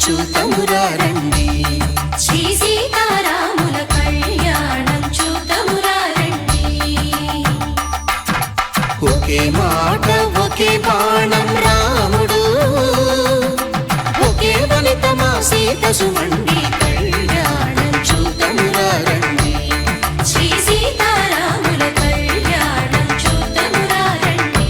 చూతమురారండి. శ్రీ సీతారాముల కళ్యాణం చూతమురారండి. ఒకే మాట ఒకే బాణం రాముడు, ఒకే వనిత మా సీత సుమండి కళ్యాణం చూతమురారండి. శ్రీ సీతారాముల కళ్యాణం చూతమురారండి.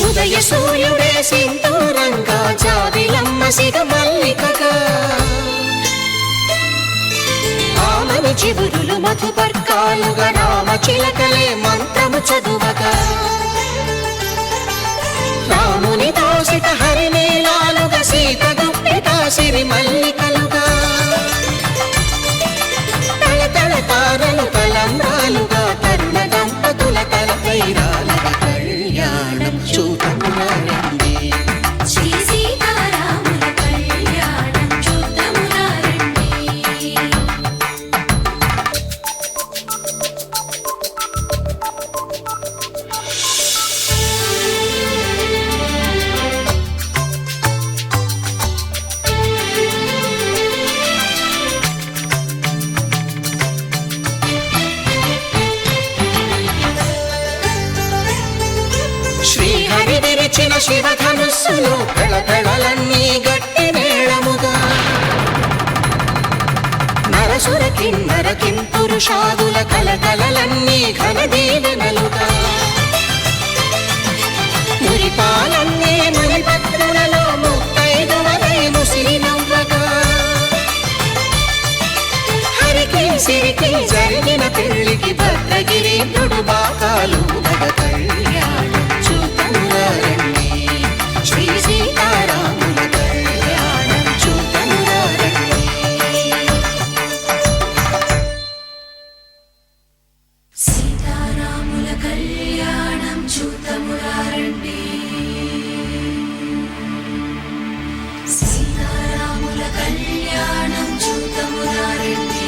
ఉదయ సూర్యుడే సింధూరంగా, జాబిలమ్మ సిగ మల్లికగా, ఆమని చివురులు మధుపర్కాలుగా, రామ చిలకలే మంత్రము చదువగా, రాముని దోసిట హరిమేళాలుగా, సీత గుప్పిట సిరి మల్లికలుగా, తళతళ తారలు తలంబ్రాలుగా, తరుణ దంపతుల తలపైరాలుగా కళ్యాణం చూతమురారండి. శ్రీ సీతారాముల కళ్యాణం చూతమురారండి. శ్రీహరి విరిచిన శివధనుస్సులు కళకళలన్నీ గట్టి మేళముగా, నరసుర కిన్నర కింపురుషాదుల కలకలలన్నీ ఘన దీవెనలుగా, మురిపాలన్నీ మునిపత్రులలో ముత్తైదువలై ముసిరి నవ్వగా, హరికి సిరికి జరిగిన పెళ్లికి భద్రగిరీంద్రుడు బాకాలు మగ కళ్యాణం చూతమురారండి. శ్రీ సీతారాముల కళ్యాణం చూతమురారండి. సీతారాముల కళ్యాణం చూతమురారండి. సీతారాముల కళ్యాణం చూతమురారండి.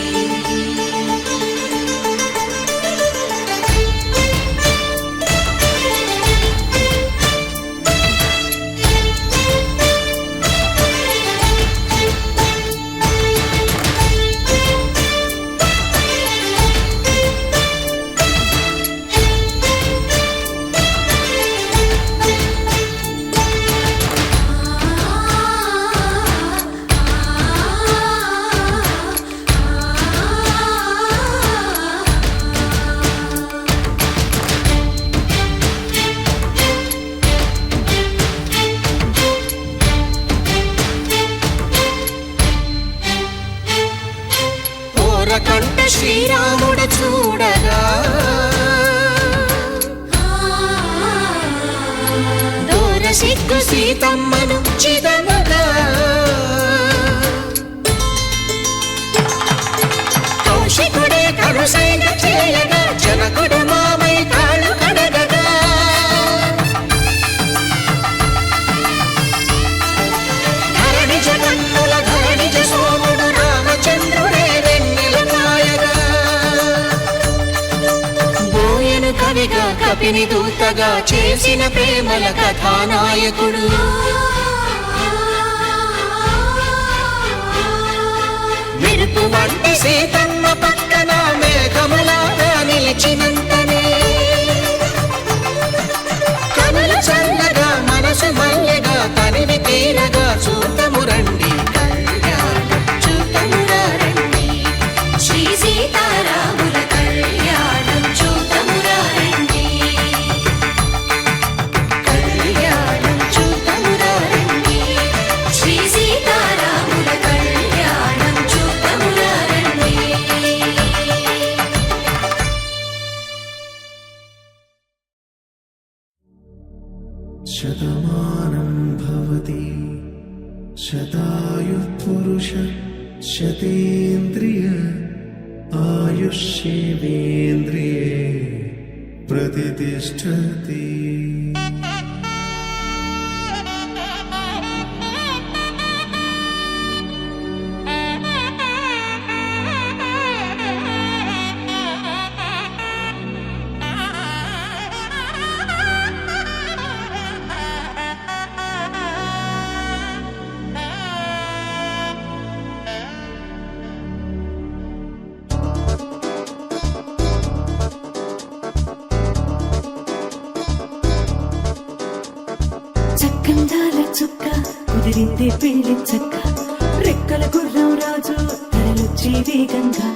కంట శ్రీరాముడు చూడగా, దూర సిగ్గు సీతమ్మను చిదమగా, కౌశికుడే కరుసైన చేయగా, జనకుడు మామై కాళ్ళు కడగగా, ధరణి జగన్నుల ధరణిజ సోముడు రామచంద్రుడే వెన్నెల కాయగా, బోయను కవిగా కపిని దూతగా చేసిన ప్రేమల కథానాయకుడు, మెరుపు వంటి సీతమ్మ పక్కన మేఘములాగా నిలిచినంతనే, కనులు చల్లగా మనసు మల్లెగా తనివి తీరగా చూతమురండి కళ్యాణం చూతమురారండి. శ్రీ సీతారాముల కళ్యాణం చూతమురారండి. కళ్యాణం చూతమురారండి. శ్రీ సీతారాముల కళ్యాణం చూతమురారండి. शतायुः शतेन्द्रिय आयुष्येवेन्द्रिये प्रतिष्ठति। చక్కందాల చుక్క కుదిరిందే పెళ్లి చక్క రెక్కల గుర్రం రాజు తరలొచ్చి వేగంగా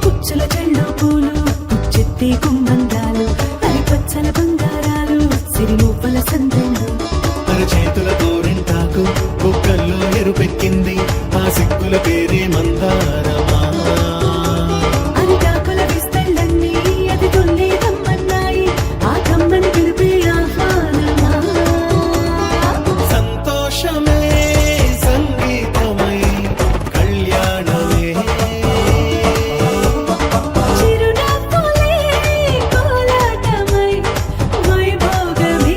పుచ్చుల కళ్ళు పూలు పుచ్చెత్తి గుమ్మందాలు అరిపచ్చల బంగారాలు సిరిమూపల సందెంలు అరచేతుల గోరింటాకు బుక్కల్లో ఎరుపెక్కింది ఆ సిక్కుల పేరే మందారమా. అరిటాకుల విస్తళ్ళన్నీ అది తొల్లి కమ్మన్నాయి ఆ కమ్మని పిలిపే ఆహ్వానమా. సంతోషమే సంగీతమై కళ్యాణమే చిరునవ్వులే కోలాటమై వైభోగమే.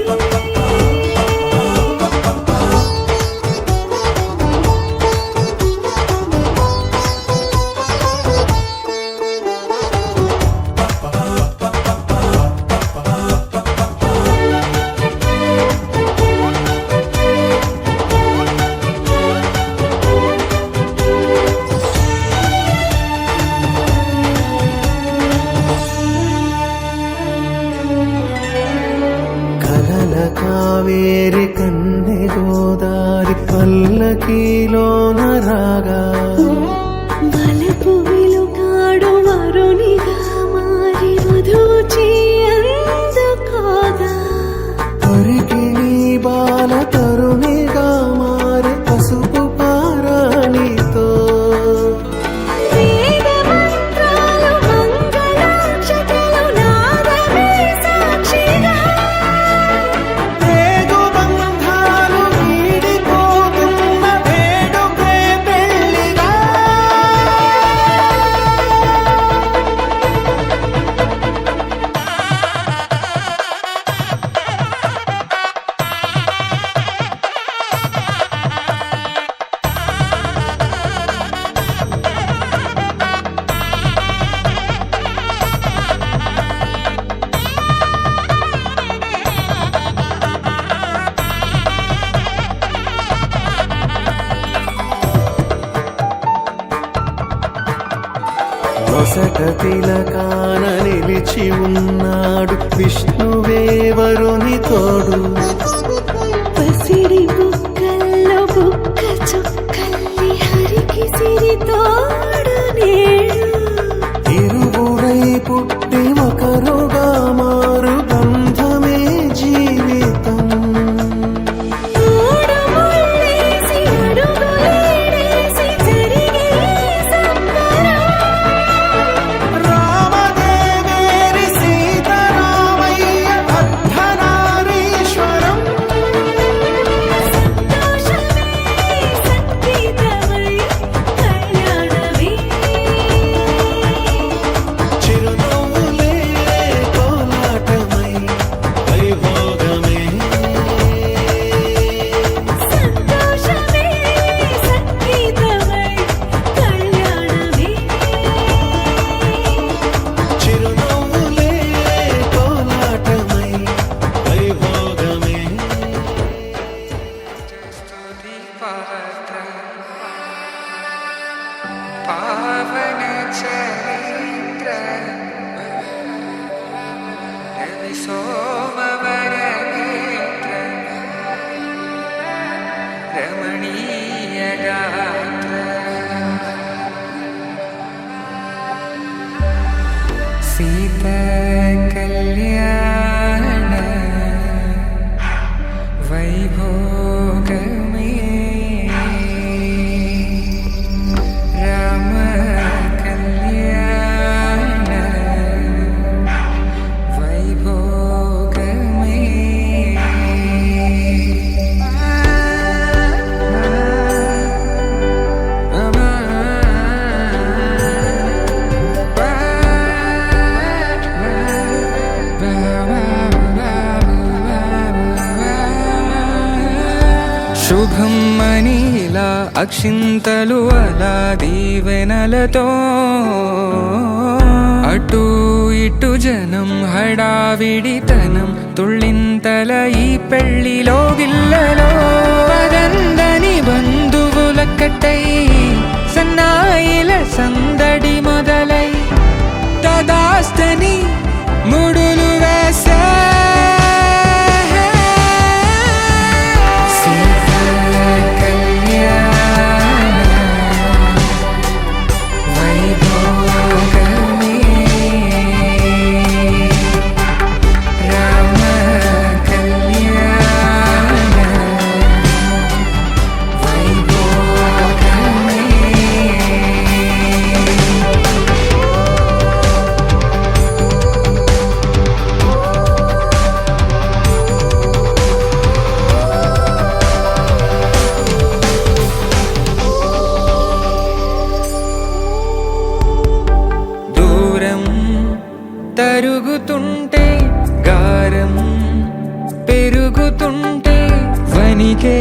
కలల కావేరి కన్నె గోదారి పల్లకీలోన రాగా వలపు వెలుగాడు వరునిగా మారి వధూచి అందుకోగా తరికి నీ బాల తరుణిగా మారి పసుపు పారాణితో వేద మంత్రాలు మంగళాక్షతలు నాదమే సాక్షిగా పేగు బంధాలు వీడిపోతున్న వేడుకే పెళ్లిగా. నొసట తిలకాన నిలిచి ఉన్నాడు విష్ణువే వరుని తోడు. పసిడి బుక్కల్లో బుక్క చుక్కల్లి హరికి సిరి తోడు నేడు ఇరువురై పుట్టి ఒకరుగా మారు బంధమే జీవితం. తోడు ముళ్ళేసి అడుగులేసి జరిగే సంబరం. రామదేవేరి సీతారామయ్య అర్ధనారీశ్వరం. సంతోషమే సంగీతమై కళ్యాణమే. చిరునవ్వులే కోలాటమై వైభోగమే. సంతోషమే సంగీతమై కళ్యాణమే. చిరునవ్వులే కోలాటమై వైభోగమే. पावन चरित्र रवि सोमवर नेत्र रमणीय गात्र सीता कल्याण वैभोगमे राम कल्याण वैभोगमे అక్షింతలు అలా దీవెనలతో అటు ఇటు జనం హడావిడితనం తుళ్ళింతల ఈ పెళ్లిలో గిల్లలో పదందని బంధువుల కట్టై సన్నాయిల సందడి మొదలై తదాస్తని ముడులు వేసే తరుగుతుంటే గారం పెరుగుతుంటే వనికే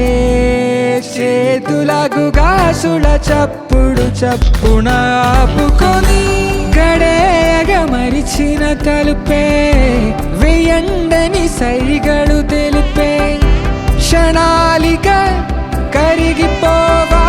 చేతులకు గాసుల చప్పుడు చప్పున ఆపుకొని గడేయగ మరిచిన తలుపే వేయండని సైగడు తెలిపే క్షణాలిక కరిగిపోవా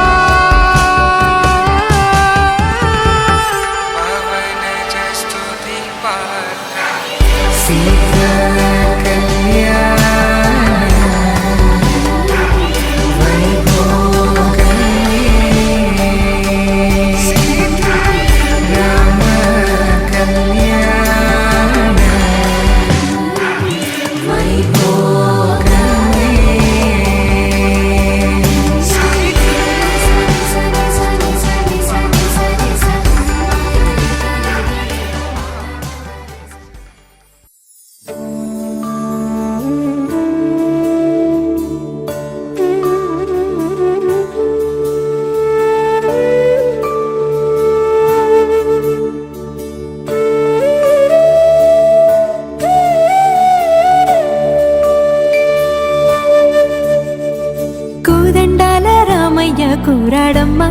కూరాడమ్మా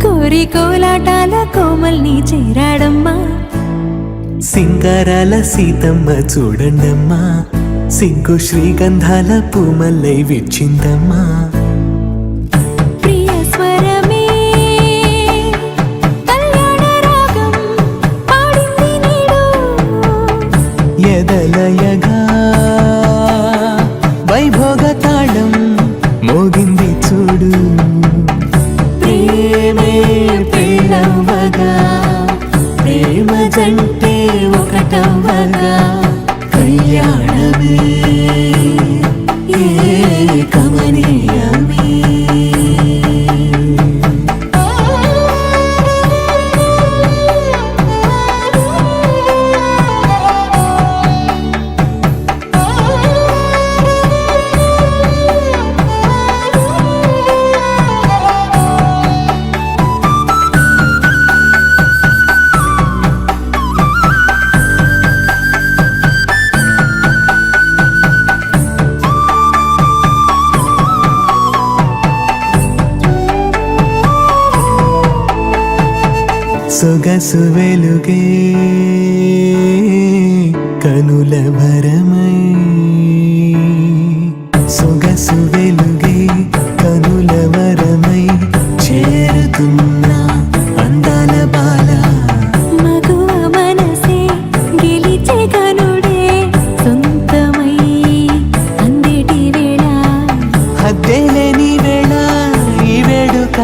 కోరి కోలాటాల కోమల్ని చేరాడమ్మా సింగారాల సీతమ్మ చూడండమ్మా సిగ్గు శ్రీగంధాల పూమల్లై విచ్చిందమ్మా ప్రియ స్వరమే కళ్యాణ రాగం పాడింది నేడు ఎదలయగా వైభోగ తాళం మోగింది చూడు ప్రేమే పెళ్ళవగా ప్రేమ జంటే ఒకటవగా కళ్యాణమే కమనీయమే సొగసు వెలుగే కనుల భరమై సొగసు వెలుగే కనుల వరమై చేరుతున్న అందాల బాల మగువ మనసే గెలిచే కనుడే సొంతమై అందేటి వేళ హద్దేలేని వేళ ఈ వేడుక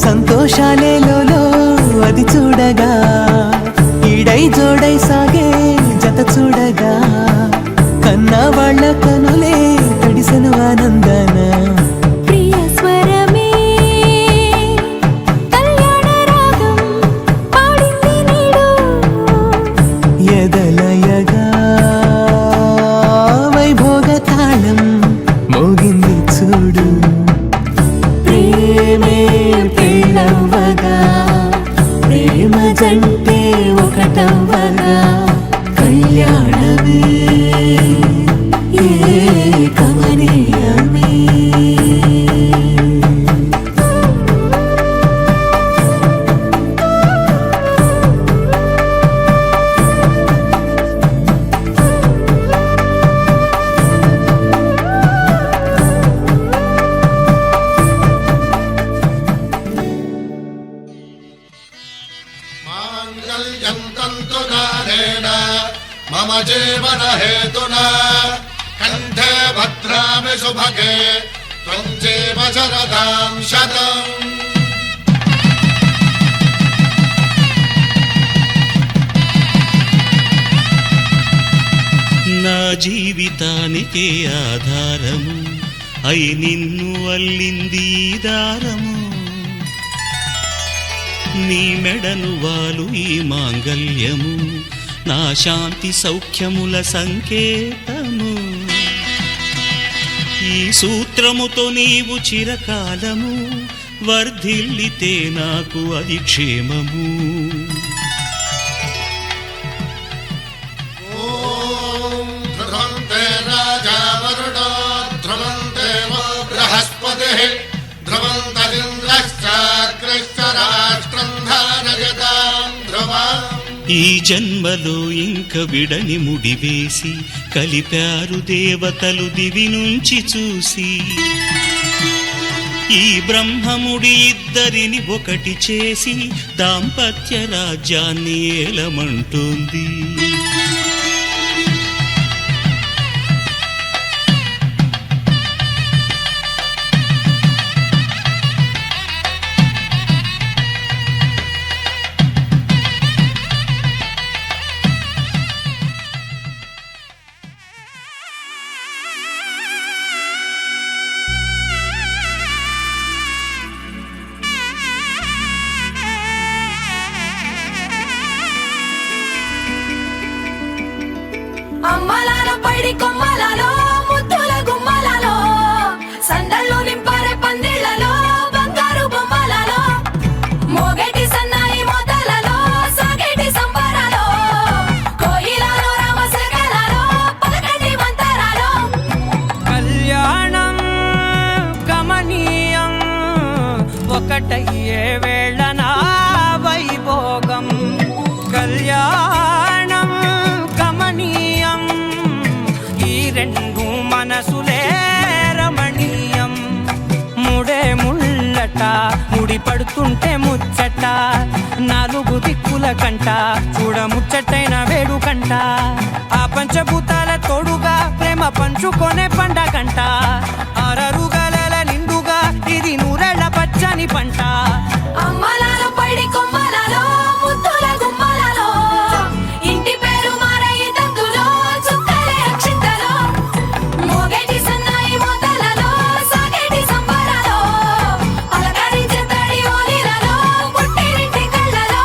సంతోషాలే లోలో అది చూడగా ఈడై జోడై సాగే జత చూడగా కన్నా వాళ్ళ కనులే తడిసెను ఆనందన ప్రియ స్వరమే కళ్యాణ రాగం పాడింది నేడు ఎదలయగా వైభోగ తాళం మోగింది చూడు ప్రేమే పెళ్ళవగా ప్రేమ జంటే ఒకటవగా కళ్యాణమే कालेन मम जीवन हेतुना कंठे भद्रामि सुभगे त्वं जीव शरदां शतम् నా జీవితానికే ఆధారము అయి నిన్ను అల్లింది ఈ దారము నీ మెడను వాలు ఈ మాంగల్యము నా శాంతి సౌఖ్యముల సంకేతము ఈ సూత్రముతో నీవు చిరకాలము వర్ధిల్లితే నాకు అది క్షేమము ఈ జన్మలో ఇంక విడని ముడివేసి కలిపారు దేవతలు దివి నుంచి చూసి ఈ బ్రహ్మముడి ఇద్దరిని ఒకటి చేసి దాంపత్య రాజ్యాన్ని ఏలమంటోంది అమ్మలాల పైడి కొమ్మలలో ముద్దుల గుమ్మలలో సందళ్ళు నింపారే పందిళ్లలో బంగారు బొమ్మలలో మోగేటి సన్నాయి మోతలలో సాగేటి సంబరాలో కోయిలలో రామశకలలో పలకండి మంతరాలో కళ్యాణం గమనీయం ఒకటయ్యే వేళ నా వైభోగం కళ్యాణం గమనీయం ఈ రెండు మనసులే రమణీయం ముడే ముళ్ళట ముడి పడుతుంటే ముచ్చట నాలుగు దిక్కుల కంట చూడ ముచ్చటైన వేడుకంట ఆ పంచభూతాల తోడుగా ప్రేమ పంచుకొనే పండగంట ఆరరుగల నిండుగా ఇది నూరెళ్ళ పచ్చని పంట అమ్మలాల పైడి కొమ్మలలో ముద్దుల గుమ్మలలో ఇంటి పేరు మారయి తందులో చుక్కలే అక్షింతలో మోగేటి సన్నాయి మోతలలో సాగేటి సంబరాలో పలకరించే తడి ఓలిలలో పుట్టినింటి కళ్ళలో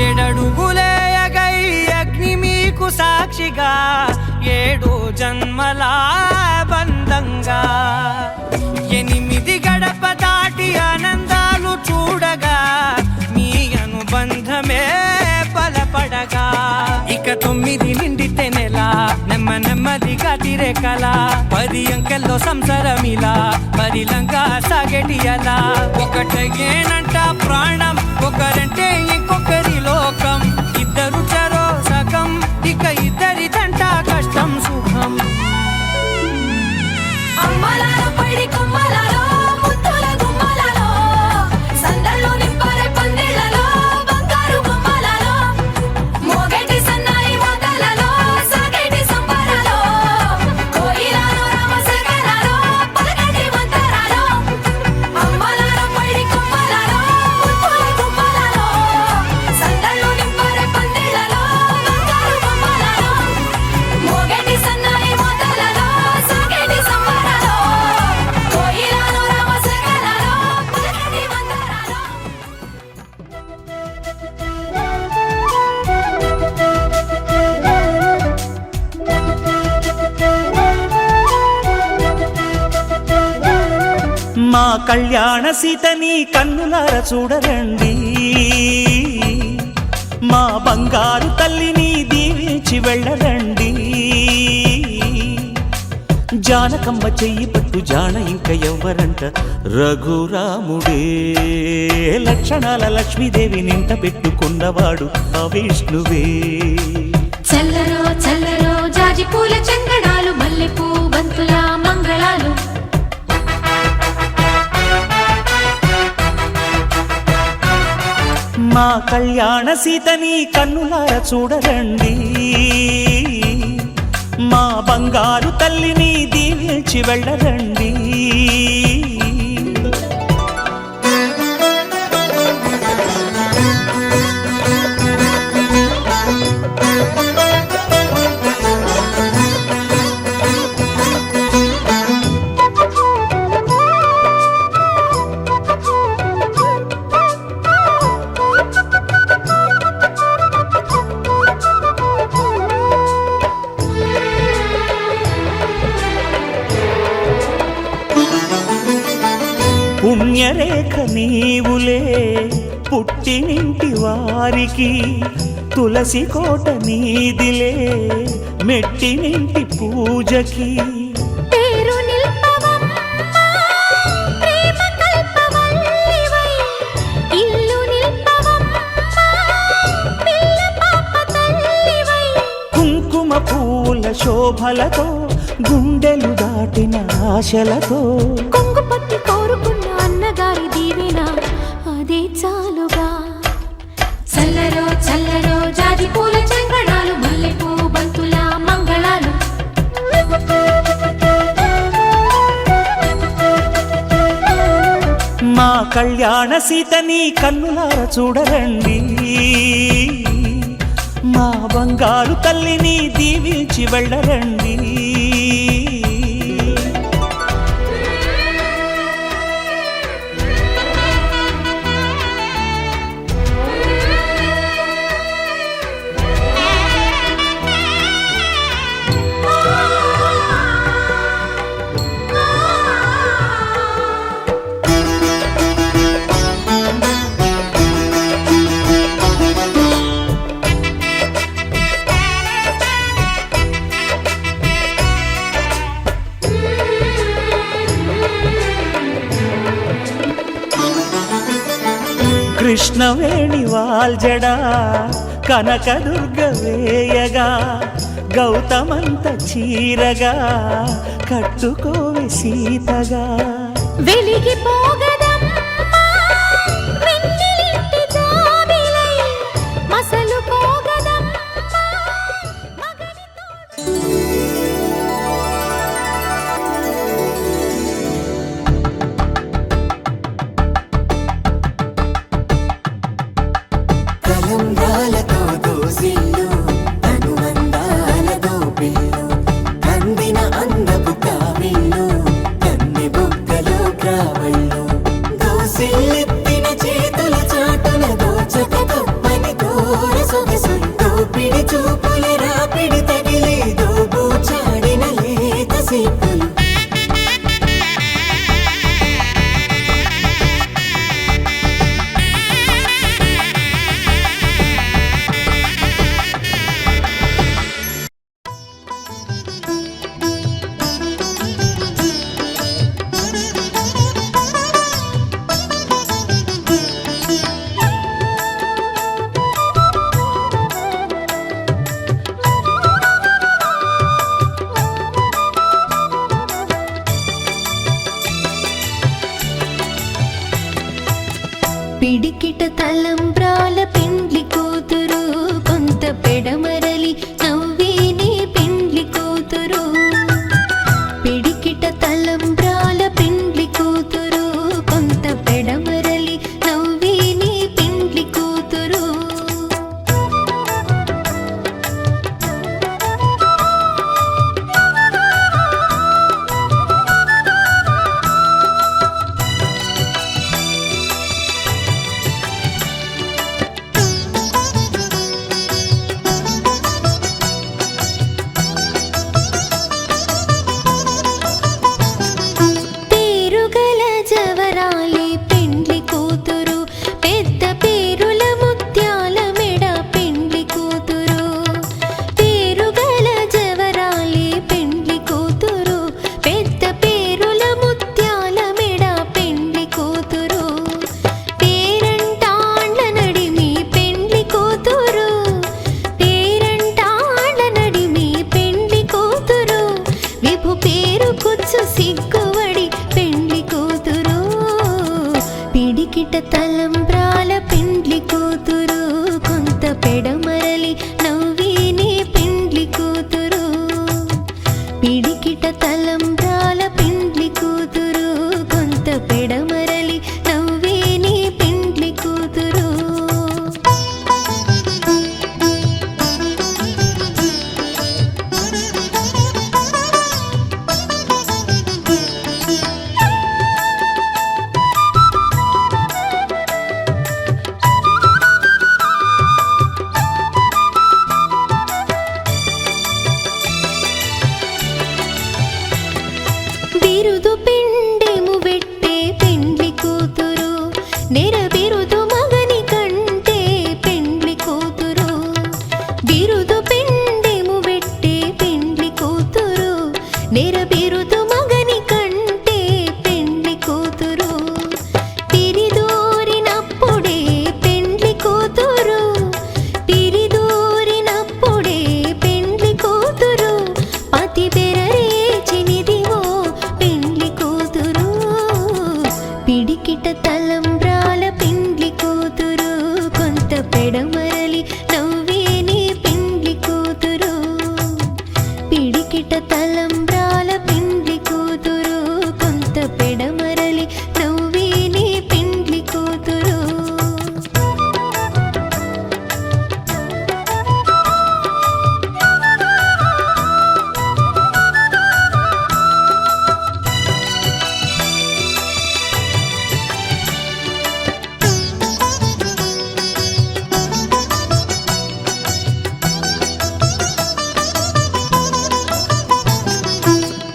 ఏడడుగులే ఎగై అగ్ని మీకు సాక్షిగా ఏడు జన్మల బంధంగా ఎనిమిది గడప దాటి ఆనందాలు చూడగా మీ అనుబంధమే బలపడగా ఇక 9 నిండితే నెల నెమ్మదిగా తిరే కల 10 అంకెల్లో సంసారమిలా పరిలంగా సాగేటి అలా ఒకటేనంట ప్రాణం ఒకరంటే ఇంకొకరి లోకం ఇద్దరు చరో సగం ఇక ఇద్దరి దంట కష్టం సుఖం అమ్మలాల పైడి కొమ్మలలో ముద్దుల గుమ్మలలో సందళ్ళు నింపారే పందిళ్లలో బంగారు బొమ్మలలో మోగేటి సన్నాయి మోతలలో సాగేటి సంబరాలో కోయిలలో రామశకలలో పలకండి మంతరాలో అమ్మలాల పైడి కొమ్మలలో ముద్దుల గుమ్మలలో సందళ్ళు నింపారే పందిళ్లలో బంగారు బొమ్మలలో మోగేటి సన్నాయి మోతలలో సాగేటి సంబరాలో కోయిలలో రామశకలలో పలకండి మంతరాలో మా కళ్యాణ సీతని కన్నులార చూడరండి మా బంగారు తల్లిని దీవించి వెళ్ళరండి జానకమ్మ చెయ్యి పట్టు జాన ఇంక ఎవ్వరంట రఘురాముడే లక్షణాల లక్ష్మీదేవి నింట పెట్టుకున్నవాడు ఆ విష్ణువే చల్లరో చల్లరో జాజి పూల చంగడాలు మల్లెపూ బంతుల మంగళాలు మా కళ్యాణ సీతని కన్నులార చూడరండి మా బంగారు తల్లిని దీవించి వెళ్ళరండి పుణ్యరేఖ నీవులే పుట్టినింటి వారికి తులసి కోట నీదిలే మెట్టినింటి పూజకి పేరు నిల్పవమ్మ ప్రేమ కల్పవల్లివై ఇల్లు నిల్పవమ్మ పిల్ల పాప తల్లివై కుంకుమ పూల శోభలతో గుండెలు దాటిన ఆశలతో కొంగు పట్టి కోరుకున్న అన్నగారి దీవెన అదే చాలుగా చల్లరో చల్లరో జాజి పూల చంగడాలు మల్లెపూ బంతుల మంగళాలు మా కళ్యాణ సీతని కన్నులార చూడరండి మా బంగారు తల్లిని దీవించి వెళ్ళరండి కృష్ణవేణి వాల్జడా కనకదుర్గ వేయగా గౌతమంత చీరగా కట్టుకోవే సీతగా వెలిగిపోగదమ్మా వెన్నెలింటి జాబిలై మసలుకోగదమ్మా మగని తలంబ్రాలతో దోసిల్లు అనుబంధాలతో పిల్లు అందిన అందపు కావిల్లు కన్నె బుగ్గలో క్రావళ్ళు దోసిల్లెత్తిన చేతుల చాటున దోచక తప్పని దూర సొగసులు దోపిడి చూపుల రాపిడి తగిలి దోబూచాడిన లేత సీపులు పిడికిట తలంబ్రాల పెండ్లి కూతురు కొంత పెడమరలి నవ్విని పెండ్లి కూతురు పిడికిట తలంబ్రాల పెండ్లి కూతురు కొంత పెడమరలి నవ్విని పెండ్లి కూతురు పిడికిట తలంబ్రాల పెండ్లి కూతురు కొంత పెడమరలి నవ్విని పెండ్లి కూతురు పిడికిట తలంబ్రాల పెండ్లి కూతురు కొంత పెడమరలి నవ్విని పెండ్లి కూతురు బిరుదు పిండెము పెట్టే పెండ్లి కూతురు నెర బిరుదు మగని కంటే పెండ్లి కూతురు బిరుదు పిండెము పెట్టే పెండ్లి కూతురు నెర బిరుదు మగని కంటే పెండ్లి కూతురు తిరిదూరినప్పుడే పెండ్లి కూతురు తిరిదూరినప్పుడే పెండ్లి కూతురు పతి బెరరేచినిదివో పెండ్లి కూతురు పిడికిట తలంబ్రాల పెండ్లి కూతురు కొంత పెడమరలి నవ్వేని పెండ్లి కూతురు పిడికిట తలంబ్రాల పెండ్లి కూతురు కొంత పెడమరలి నవ్వేని పెండ్లి కూతురు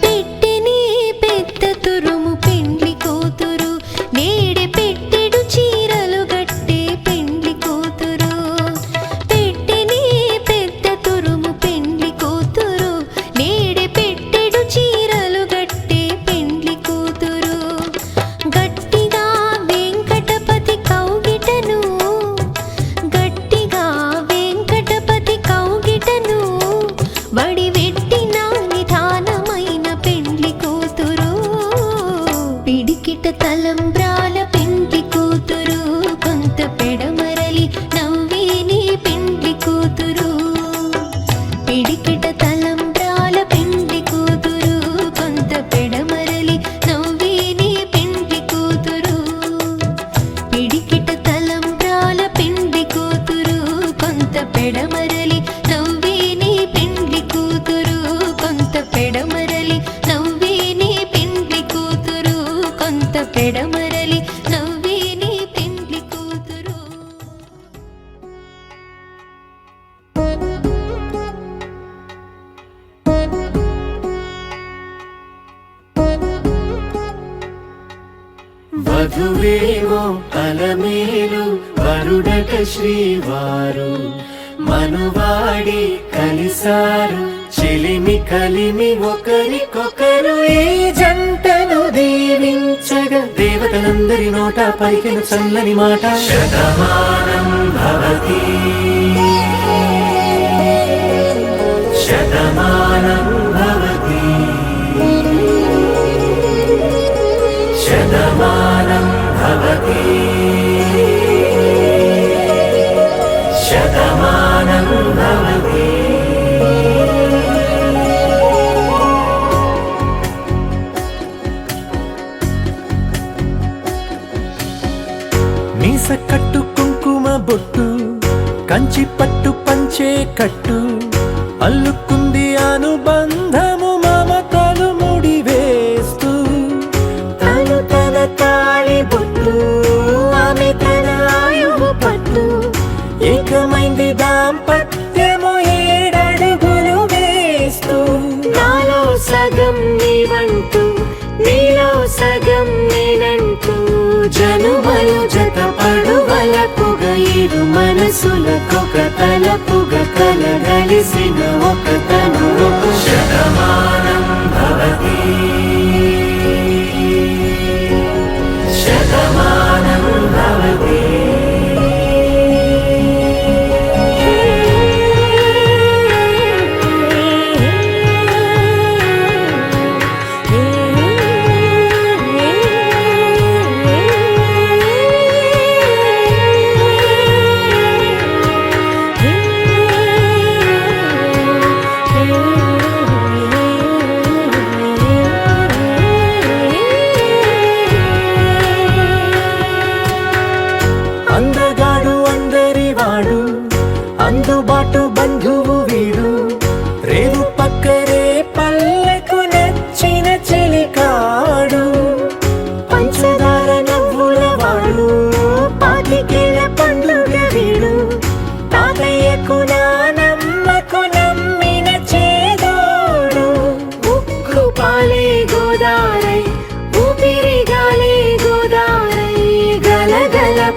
పెట్టెని పెద్ద తురుము పెండ్లి కూతురు నేడే పెట్టెడు చీరలు గట్టే పెండ్లి కూతురు పెట్టెని పెద్ద తురుము పెండ్లి కూతురు నేడే పెట్టెడు చీరలు గట్టే పెండ్లి కూతురు గట్టిగా వెంకటపతి కౌగిటను గట్టిగా వెంకటపతి కౌగిటను వడివెట్టిన నిధానమైన పెండ్లి కూతురు పిడికిట తలంబ్రాల పెండ్లి కూతురు కొంత పెడమరలి నవ్వేని పెండ్లి కూతురు పిడికిట తలంబ్రాల పెండ్లి కూతురు కొంత పెడమరలి నవ్వేని పెండ్లి కూతురు పిడికిట తలంబ్రాల పెండ్లి కూతురు కొంత పెడమరలి నవ్వేని పెండ్లి కూతురు కొంత పెడమరలి నవ్వేని పెండ్లి కూతురు కొంత పెడమరలి నవ్వేని పెండ్లి కూతురు వధువేమో అలమేలు వరుడట శ్రీవారు మనువాడి కలిసారు చెలిమి కలిమి ఒకరికొకరు ఈ జంటను దీవించగా దేవతలందరి నోట పలికిన చల్లని మాట శతమానం భవతి శతమానం భవతి శతమానం భవతి శతమానం భవతి మీస కట్టు కుంకుమ బొట్టు కంచి పట్టు పంచే కట్టు అల్లుకుంది అనుబంధము మమతలు ముడి వేస్తూ తను తన తాళి బొట్టు ఆమె తన ఆయువు పట్టు ఏకమైంది దాంపత్యము 7 అడుగులు వేస్తూ నాలో సగం నీవంటూ నీలో సగం నేనంటూ జనుమలు జత పడువలకుగ ఇరు మనసులకొక తలపుగ కలగలిసిన ఒక తను శతమానం భవతి శతమానం భవతి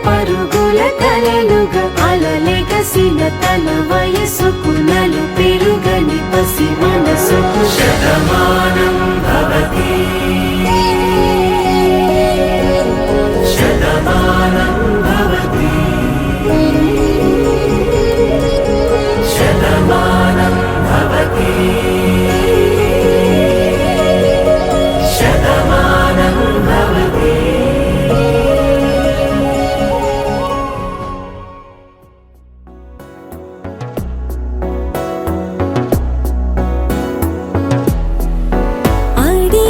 పరుగుల కలలుగా అలలెగసిన తన వయసుకు నలు పెరుగని పసి మనసుకు శతమానం భవతి శతమానం భవతి శతమానం భవతి శతమానం భవతి. ఆడి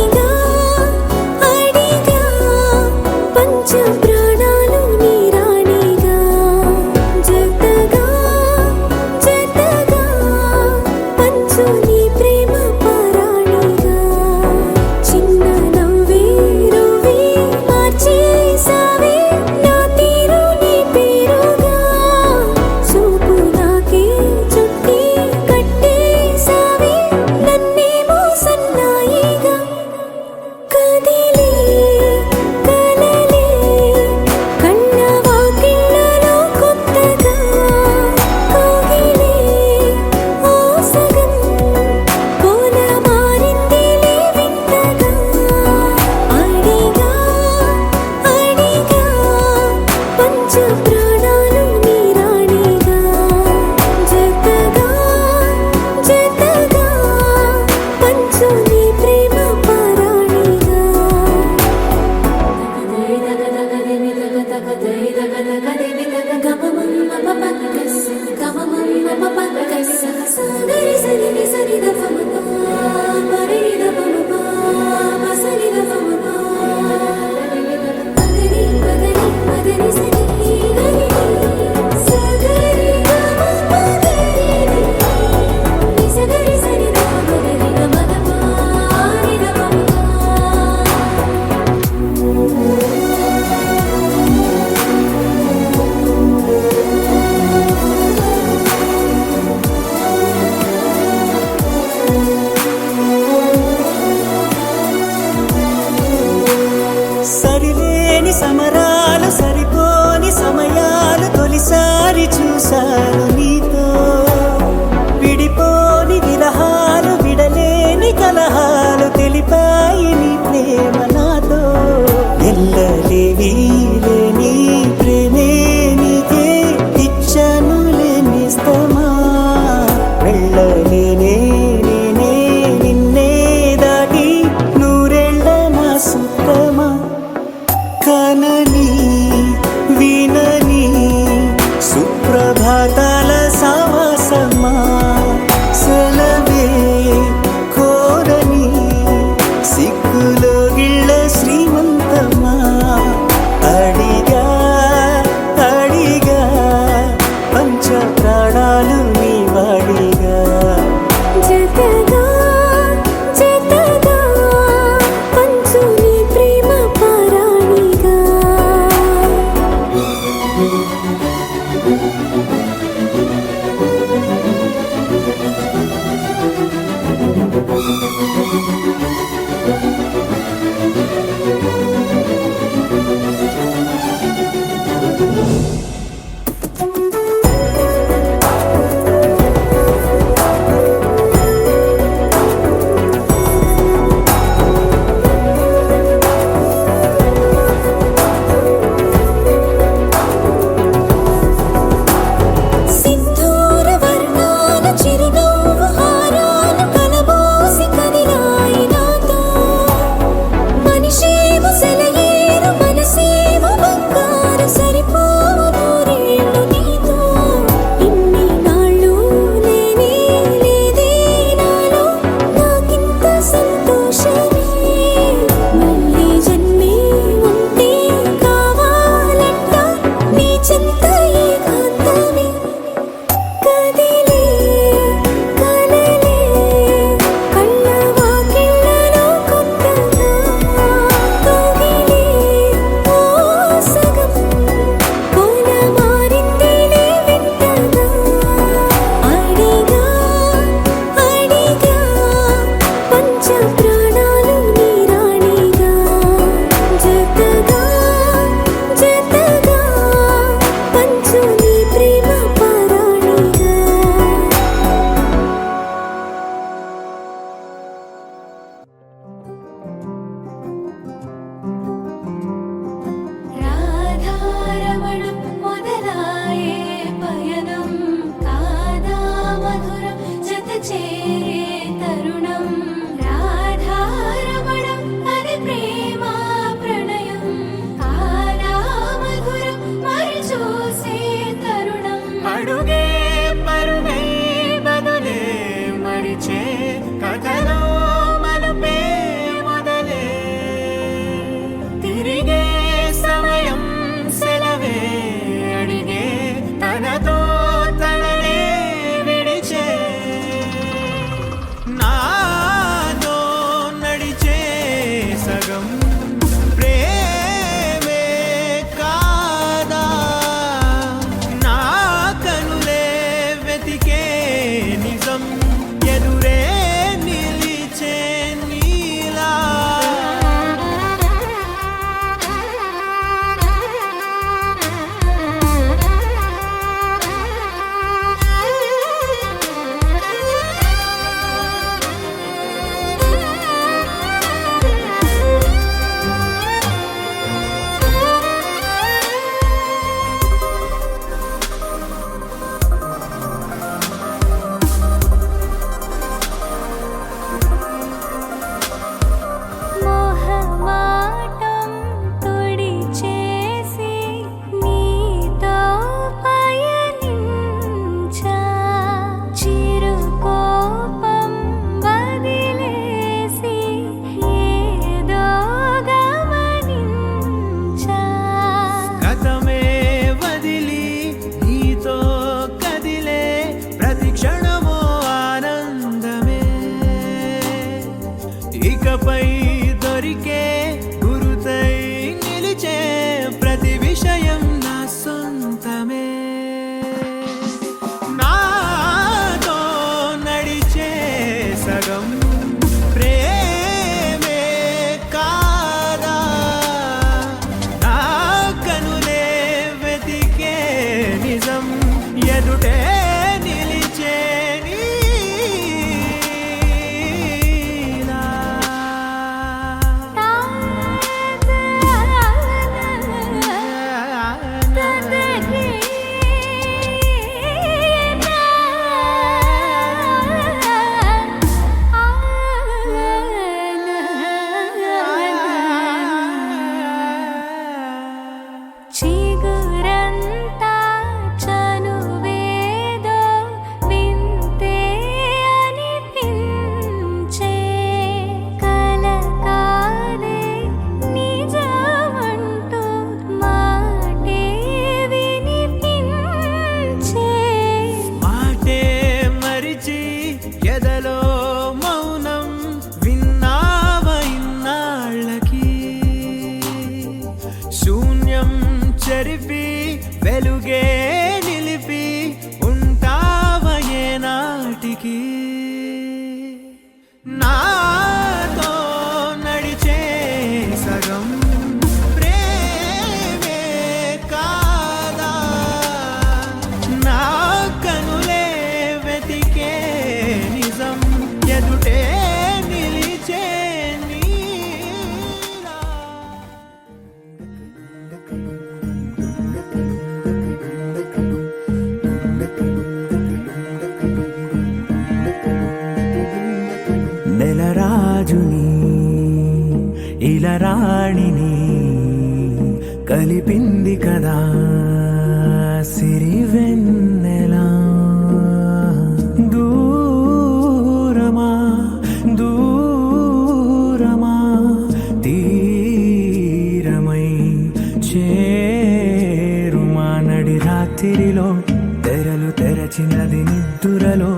తిరిగే సమయం సెలవే అడిగే తనతో తననే విడిచే నాతో నడిచే సగం ప్రేమే కాదా నా కనులే వెతికే నిజం ఎదురే నిలిచే నీలా మొహమాటం తుడిచేసి నీతో పయనించా చిరుకోపం వదిలేసి ఏదో గమనించా గతమే వదిలి నీతో కదిలే ప్రతి క్షణమో ఆనందమే ఇకపై దొరికే గురుతై నిలిచే ప్రతి విషయం నా సొంతమే నాతో నడిచే సగం ప్రేమే కాదా నా కనులే వెతికే నిజం ఎదుటే నిలిచే నీలా. చిగురంతా చనువేదో వింతే అనిపించే కలకాలే నిజమంటూ మాటే వినిపించే మాటే మరిచి ఎదలో మౌనం విన్నావ ఇన్నాళ్ళకి శూన్యం చెరిపి వెలుగే నిలిపి ఉంటావ ఏనాటికి నాతో నడిచే సగం ప్రేమే కాదా నా కనులే వెతికే నిజం ఎదుటే నిలిచే నీలా. నెలరాజుని ఇలరాణిని కలిపింది కదా సిరివెన్నెలా దూరమా దూరమా తీరమై చేరుమా నడి రాత్రిలో తెరలు తెరచినది నిద్దురలో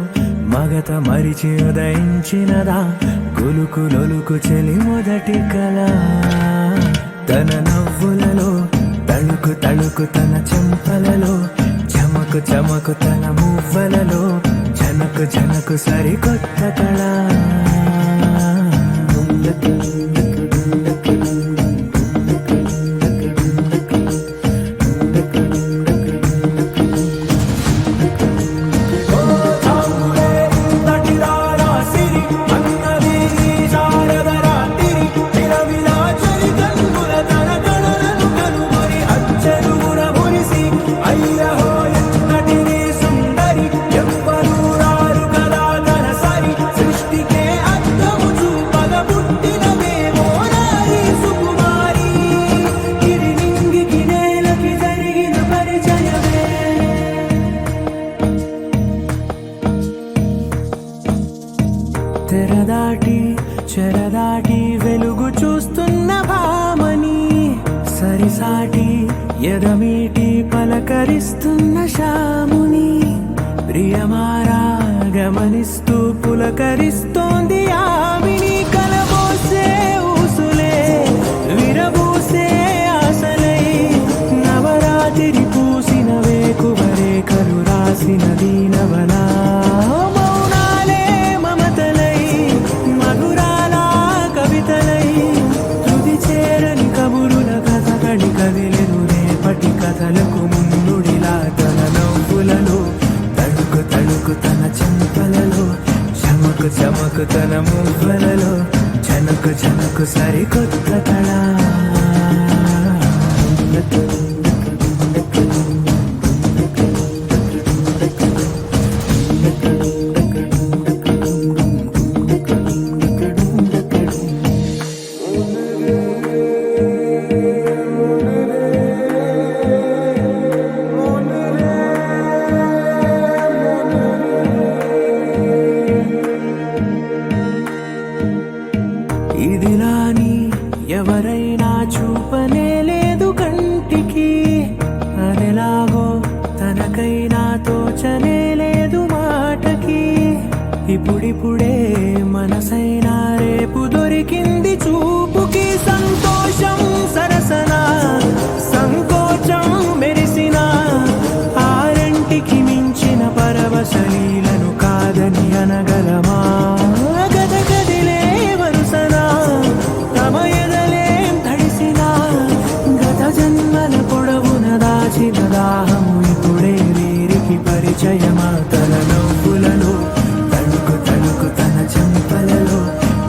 మగత మరిచి ఉదయించినదా కులుకు లొలుకు చెలి మొదటి కళ తన నవ్వులలో తళుకు తళుకు తన చెంపలలో చమకు చమకు తన మువ్వలలో జనకు జనకు సరికొత్త కళ సృష్టికే అర్థము చూపగ పుట్టినదే సాటి ఎదమీటి పలకరిస్తున్న శాముని ప్రియమారా గమనిస్తూ పులకరిస్తోంది ఆవిని కలబోసే ఊసులే విరబూసే ఆశలై నవరాత్రి పూసిన వేకువరేఖలు రాసిన దీనవనా మౌనాలే మమతలై మధురాల కవితలై తుది చేరని కబురుల కథకడి కదిలెను రేపటి కథలకు ముందుడిలా తన నవ్వులలో తడుకు తడుకు తన చెంపలలో చమకు చమకు తన మువ్వలలో చనకు చనకు సరికొత్త కళ ఇదిలాని ఎవరైనా చూపనే లేదు కంటికి అదెలాగో తనకైనా తోచనే లేదు మాటకి ఇప్పుడిప్పుడే మనసైనా రేపు దొరికింది చూపుకి సంతోషం సరసన సంకోచం మెరిసిన ఆరంటికి మించిన పరవశలీలను కాదని అనగలమా గద గదిలే వరుసనా తమ ఎదలేం తడిసినా గత జన్మల పొడవున దాచిన దాహము ఇప్పుడే వీరికి పరిచయమా తన నవ్వులలో తణుకు తణుకు తన చెంపలలో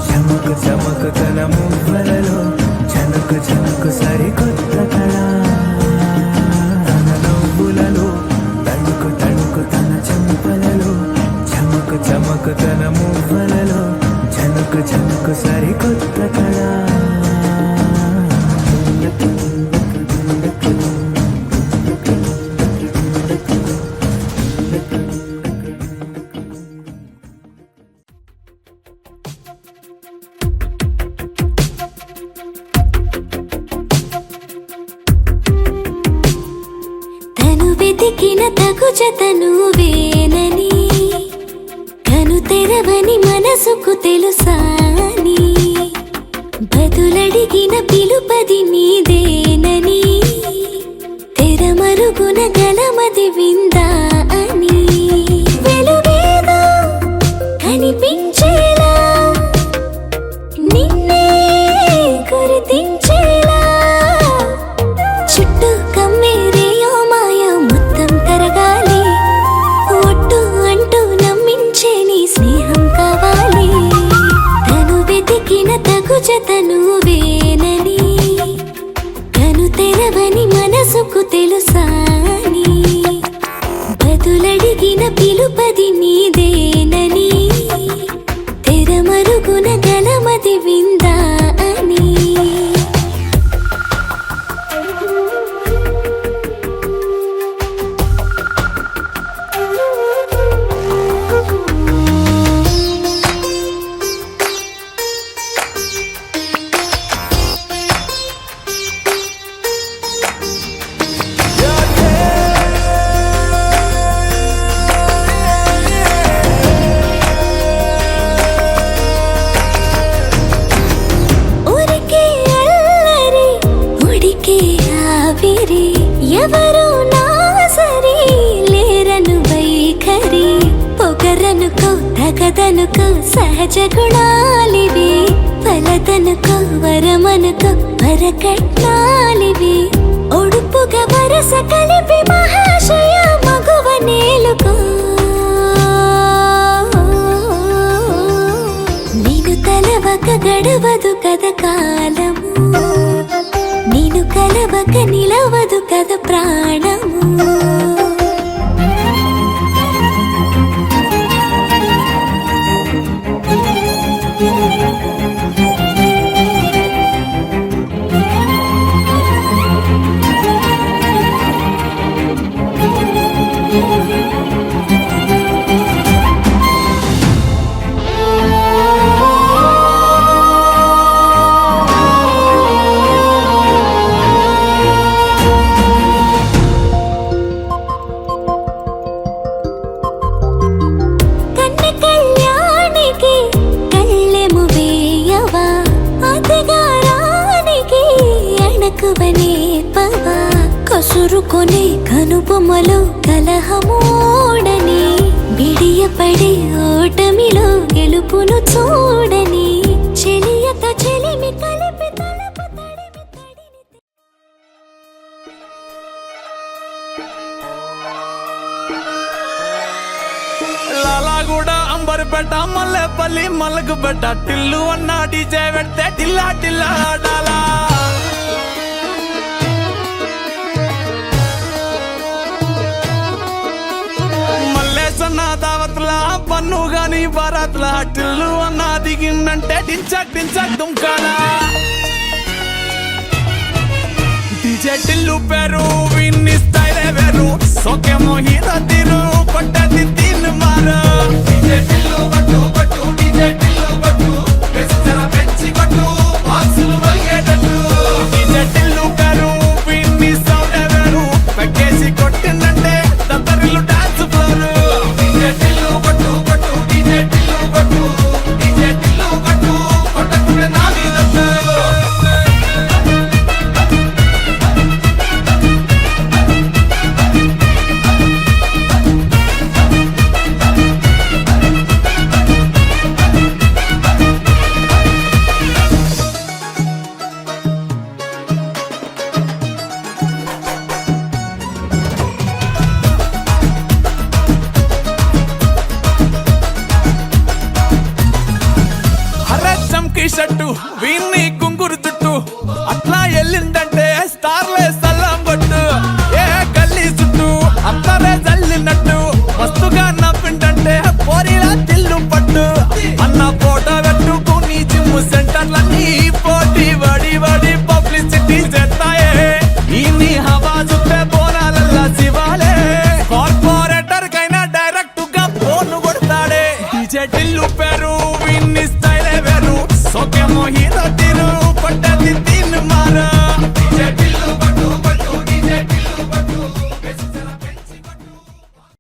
చమకు చమకు తన మువ్వలలో చనకు చనకు సరికొత్త కళ తన నవ్వులలో తణుకు తణుకు తన చెంపలలో చమకు చమకు తన మువ్వలలో చనకు చనకు సరికొత్త కళ తను వెతికిన తగు జతను వేనని కను తెరవని మనసుకు తెలుసాని బదులడిగిన పిలుపది నీదేనని తెరమరుగున గలమది విందా అని వెలుగేదో కనిపించేలా నిన్నే గుర్తించేలా చుట్టూ కమ్మేరేయో మాయ మొత్తం కరగాలి ఒట్టు అంటూ నమ్మించే నీ స్నేహం కావాలి తను వెతికిన తగు జతను వేనని కను తెరవని మనసుకు తెలుసాని బదులడిగిన పిలుపది నీదేనని తెరమరుగున గలమది విందా అని ఊరికే అల్లరి ఉడికే ఆవిరి ఎవరు నా సరి లేరను వైఖరి పొగరనుకో తగదనుకో సహజ గుణాలివి ఫలదనుకో వరమనుకో వరకట్నాలివి ఒడుపుగా వరస కలిపి మహాశయ మగువ నేలుకో నేను తలవక గడవదు కద కాలము నేను కలవక నిలవదు కద ప్రాణము రేపవా కసురుకొనే కనుబొమ్మలో కలహమోడని బిడియపడే ఓటమిలో గెలుపును చూడని చెలియత చెలిమి కలిపి తలపు తడిమి తడిని లాలాగూడ అంబర్పేట మల్లెపల్లి మల్లకుపేట టిల్లు అన్న డీజే పెడితే టిల్లా టిల్లా ఆడాలా మల్లేసన్న దావత్ల పన్ను గాని బారాత్ల టిల్లు అన్న దిగిందంటే డించక్ డించక్ దుంకాలా డీజే టిల్లు పేరు విన్ని స్టైలే వేరు సోకేమో హీరో తీరు కొట్టది తీన్ మారు డీజే టిల్లు